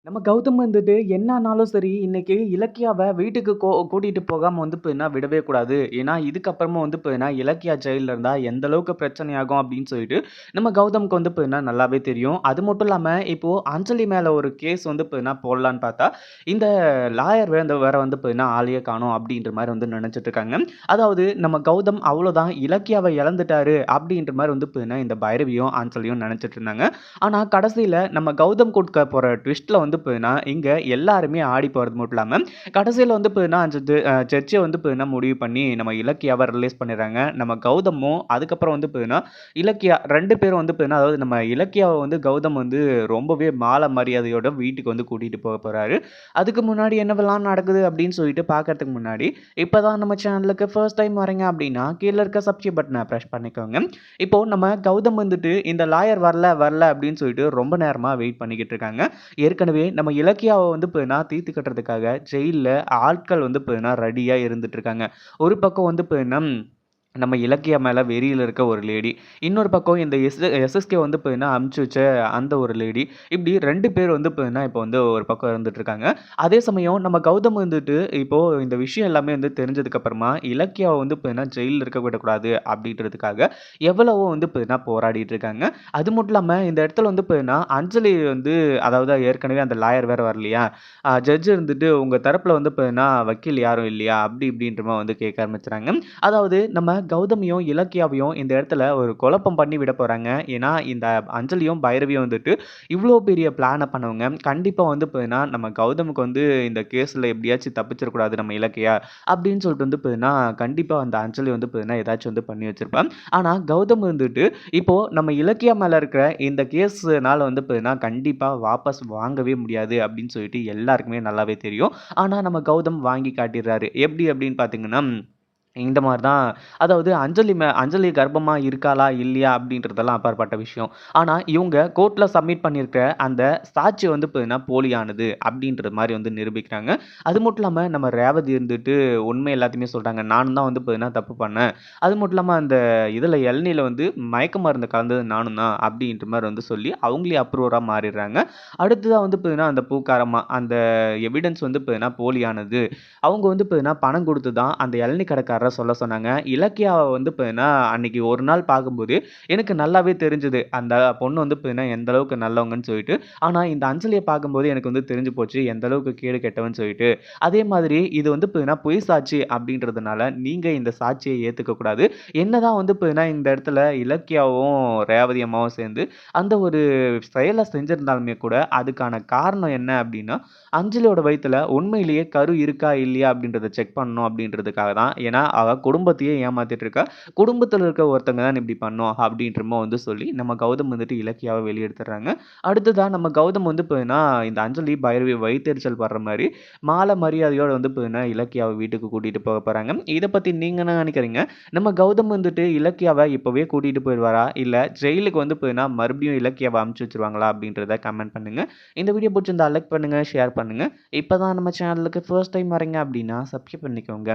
நம்ம கௌதம் வந்துட்டு என்ன ஆனாலும் சரி, இன்னைக்கு இலக்கியாவ வீட்டுக்கு கூட்டிட்டு போகாம வந்து பார்த்தீங்கன்னா விடவே கூடாது. ஏன்னா, இதுக்கப்புறமும் வந்து பார்த்தீங்கன்னா, இலக்கியா ஜெயில்ல இருந்தா எந்த அளவுக்கு பிரச்சனையாகும் அப்படின்னு சொல்லிட்டு, நம்ம கௌதம்க்கு வந்து பார்த்தீங்கன்னா நல்லாவே தெரியும். அது மட்டும் இல்லாம, இப்போ அஞ்சலி மேல ஒரு கேஸ் வந்து பார்த்தீங்கன்னா போடலான்னு பார்த்தா, இந்த லாயர் வேற வந்து பார்த்தீங்கன்னா ஆளையே காணோம் அப்படின்ற மாரி வந்து நெனச்சுட்டு இருக்காங்க. அதாவது நம்ம கௌதம் அவ்வளோதான் இலக்கியாவ இழந்துட்டாரு அப்படின்ற மாரி வந்து பார்த்தீங்கன்னா, இந்த பைரவியும், அஞ்சலியும் நெனச்சுட்டு இருந்தாங்க. ஆனா, கடைசியில நம்ம கௌதம் குடுக்க போற ட்விஸ்ட்ல வந்து பார்த்தீங்கன்னா, இங்க எல்லாருமே ஆடி போறது மட்டும் இல்லாம, கடைசியில வந்து பார்த்தீங்கன்னா, அந்த ஜட்ஜே வந்து பார்த்தீங்கன்னா முடிவு பண்ணி நம்ம இலக்கியாவ ரிலீஸ் பண்ணிடுறாங்க. நம்ம கௌதமும், அதுக்கப்புறம் வந்து பார்த்தீங்கன்னா, இலக்கியா 2 பேரும் வந்து பார்த்தீங்கன்னா, அதாவது நம்ம இலக்கியாவ வந்து கௌதம் வந்து ரொம்பவே மரியாதையோட வீட்டுக்கு வந்து கூட்டிட்டு போறாரு. அதுக்கு முன்னாடி என்னவெல்லாம் நடக்குது அப்படின்னு சொல்லிட்டு பார்க்கறதுக்கு முன்னாடி, இப்பதான் நம்ம சேனலுக்கு ஃபர்ஸ்ட் டைம் வரீங்க அப்படின்னா, கீழ இருக்க சப்ஸ்கிரைப் பட்டன பிரஸ் பண்ணிக்கோங்க. இப்போ நம்ம கௌதம் வந்துட்டு இந்த லாயர் வரல அப்படின்னு சொல்லிட்டு ரொம்ப நேரமா வெயிட் பண்ணிக்கிட்டு இருக்காங்க. ஏற்கனவே நம்ம இலக்கியாவ வந்து பார்த்தீங்கன்னா தீர்த்து கட்டுறதுக்காக ஜெயில்ல ஆட்கள் வந்து பார்த்தீங்கன்னா ரெடியா இருந்துட்டு இருக்காங்க. ஒரு பக்கம் வந்து பார்த்தீங்கன்னா நம்ம இலக்கியா மேல வெறியில இருக்க ஒரு லேடி. இன்னொரு பக்கம் இந்த எஸ்எஸ்கே வந்து பார்த்தீங்கன்னா அனுப்பிச்சு வச்ச அந்த ஒரு லேடி. இப்படி 2 பேர் வந்து பார்த்தீங்கன்னா, இப்போ வந்து ஒரு பக்கம் இருந்துட்டு இருக்காங்க. அதே சமயம் நம்ம கௌதம் வந்துட்டு இப்போ இந்த விஷயம் எல்லாமே வந்து தெரிஞ்சதுக்கு அப்புறமா இலக்கியாவ வந்து பார்த்தீங்கன்னா ஜெயில்ல இருக்க விடக்கூடாது அப்படின்றதுக்காக எவ்வளவோ வந்து பார்த்தீங்கன்னா போராடிட்டு இருக்காங்க. அது மட்டும் இல்லாம இந்த இடத்துல வந்து பார்த்தீங்கன்னா, அஞ்சலி வந்து அதாவது ஏற்கனவே அந்த லாயர் வேற வரலையா? ஜட்ஜ் இருந்துட்டு உங்க தரப்புல வந்து பார்த்தீங்கன்னா வக்கீல் யாரும் இல்லையா? அப்படி இப்படின்ற மாரி வந்து கேட்க ஆரம்பிச்சுறாங்க. அதாவது நம்ம கௌதமையும், இலக்கியாவையும் இந்த இடத்துல ஒரு குழப்பம் பண்ணி விட போறாங்க. ஏன்னா, இந்த அஞ்சலியும், பைரவியும் வந்துட்டு இவ்ளோ பெரிய பிளான பண்ணவங்க. கண்டிப்பா வந்து பார்த்தீங்கன்னா, நம்ம கௌதமுக்கு வந்து இந்த கேஸ்ல எப்படியாச்சும் தப்பிச்சிடக்கூடாது நம்ம இலக்கியா, அப்படின்னு சொல்லிட்டு வந்து பார்த்தீங்கன்னா, கண்டிப்பா அந்த அஞ்சலி வந்து பார்த்தீங்கன்னா, ஏதாச்சும் வந்து பண்ணி வச்சிருப்பா. ஆனா, கௌதம் வந்துட்டு இப்போ நம்ம இலக்கியா மேல இருக்கிற இந்த கேஸ்னால வந்து பார்த்தீங்கன்னா, கண்டிப்பா வாபஸ் வாங்கவே முடியாது அப்படின்னு சொல்லிட்டு எல்லாருக்குமே நல்லாவே தெரியும். ஆனா, நம்ம கௌதம் வாங்கி காட்டிர்றாரு. எப்படி அப்படின்னு பார்த்தீங்கன்னா இந்த மாரி தான். அதாவது அஞ்சலி கர்ப்பமா இருக்காளா? இல்லையா? அப்படின்றதெல்லாம் அப்பாற்பட்ட விஷயம். ஆனா, இவங்க கோர்ட்ல சப்மிட் பண்ணியிருக்க அந்த சாட்சி வந்து பார்த்தீங்கன்னா, போலியானது அப்படின்ற மாரி வந்து நிரூபிக்கிறாங்க. அது மட்டும் இல்லாம நம்ம ரேவதி இருந்துட்டு உண்மை எல்லாத்தையுமே சொல்றாங்க. நானும் தான் வந்து பார்த்தீங்கன்னா தப்பு பண்ணேன். அது மட்டும் இல்லாம அந்த இதுல இளநீல வந்து மயக்க மருந்து கலந்தது நானும் தான் அப்படின்ற மாரி வந்து சொல்லி அவங்களே அப்ரூவரா மாறிடுறாங்க. அடுத்ததா வந்து பார்த்தீங்கன்னா, அந்த பூக்காரம்மா அந்த எவிடன்ஸ் வந்து பார்த்தீங்கன்னா போலியானது. அவங்க வந்து பார்த்தீங்கன்னா, பணம் குடுத்து தான் அந்த இளநீ கடைக்காரர சொல்ல சொன்னாங்க. இலக்கியாவ வந்து பார்த்தீங்கன்னா, அன்னைக்கு ஒரு நாள் பார்க்கும்போது எனக்கு நல்லாவே தெரிஞ்சது. அந்த பொண்ணு வந்து பார்த்தீங்கன்னா, எந்த அளவுக்கு நல்லவங்கன்னு சொல்லிட்டு. ஆனா, இந்த அஞ்சலிய பார்க்கும்போது எனக்கு வந்து தெரிஞ்சு போச்சு. எந்த அளவுக்கு கேடு கெட்டவன்னு சொல்லிட்டு. அதே மாதிரி இது வந்து பார்த்தீங்கன்னா, பொய் சாட்சி அப்படின்றதுனால நீங்க இந்த சாட்சிய ஏத்துக்க கூடாது. என்னதான் வந்து பார்த்தீங்கன்னா, இந்த இடத்துல இலக்கியாவும், ரேவதி அம்மாவும் சேர்ந்து அந்த ஒரு செயல செஞ்சிருந்தாலுமே கூட, அதுக்கான காரணம் என்ன அப்படின்னா, அஞ்சலியோட வயித்துல உண்மையிலேயே கரு இருக்கா? இல்லையா? அப்படின்றத செக் பண்ணணும் அப்படின்றதுக்காக தான். ஏன்னா, அவ குடும்பத்தையே ஏமாத்திட்டு இருக்கா. குடும்பத்துல இருக்க ஒருத்தங்க தான் இப்படி பண்ணோம் அப்படின்றமோ வந்து சொல்லி, நம்ம கௌதம் வந்துட்டு இலக்கியாவ வெளிய எடுத்துடுறாங்க. அடுத்ததா நம்ம கௌதம் வந்து பார்த்தீங்கன்னா, இந்த அஞ்சலி, பைரவி வயித்தெரிச்சல் படுற மாரி, மரியாதையோட வந்து பார்த்தீங்கன்னா, இலக்கியாவ வீட்டுக்கு கூட்டிட்டு போறாங்க. இத பத்தி நீங்க என்ன நினைக்கிறீங்க? நம்ம கௌதம் வந்துட்டு இலக்கியாவ இப்பவே கூட்டிட்டு போயிருவாரா? இல்ல ஜெயிலுக்கு வந்து பார்த்தீங்கன்னா, மறுபடியும் இலக்கியாவ அனுப்பிச்சு வச்சுருவாங்களா? அப்படின்றத கமெண்ட் பண்ணுங்க. இந்த வீடியோ பிடிச்சிருந்தா லைக் பண்ணுங்க, ஷேர் பண்ணுங்க. இப்பதான் நம்ம சேனலுக்கு ஃபர்ஸ்ட் டைம் வரீங்க அப்படின்னா சப்ஸ்கிரைப் பண்ணிக்கோங்க.